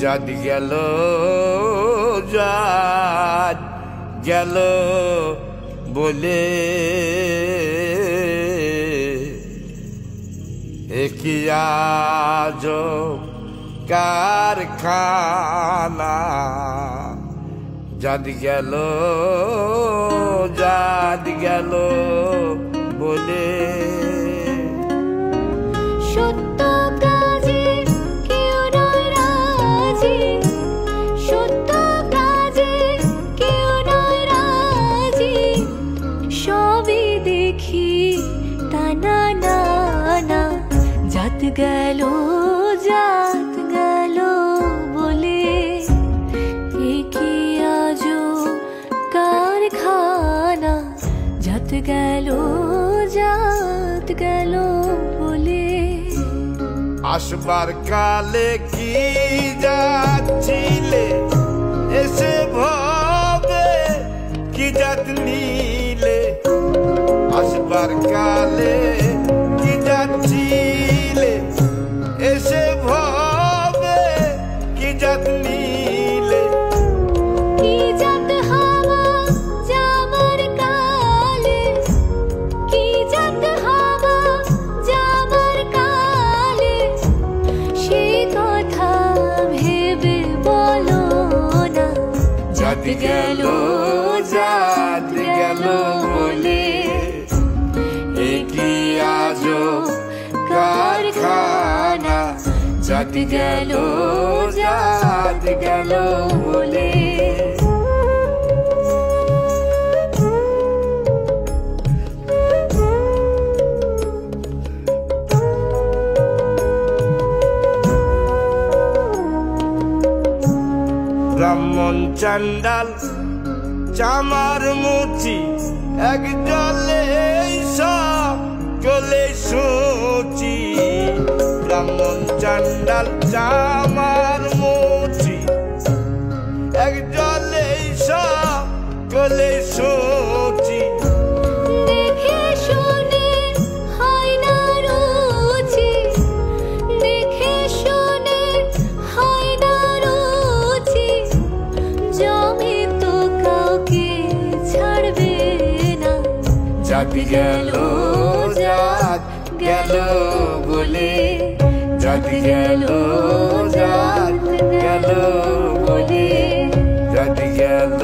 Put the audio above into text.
জাত গেল জাত গেল বলে একই আজব কারখানা জাত গেল বলে সত্য কাজে কেউ নয় রাজি, সত্য কাজে কেউ নয় রাজি, সবই দেখি টানা না না। জাত গেল বলে একই আজব কারখানা। জাত গেল বলে আসবার কালে কি যাচ্ছিলে এসে ভবে কি জাত নিলে। আসবার কালে কি যাচ্ছিলে এসে ভবে কি জাত নিলে। কি জাত হাওয়া যাবার কালে, কি জাত হাওয়া যাবার কালে, সেই কথা ভেবে বলো না। জাত গেল বলে একই আজব কারখানা। জাত গেল বলে ব্রাহ্মণ চান্ডাল চামার মুচি এক জলে সকলে সূচি। ব্রাহ্মণ চান্ডাল চামার মুচি এক জলে সকলে সূচি। দেখে শুনে হয় না রুচি, দেখে শুনে হয় না রুচি, জমি তো কাউকে ছাড়বে না। জাত গেল বলে জাত গেল বলে জাত গেল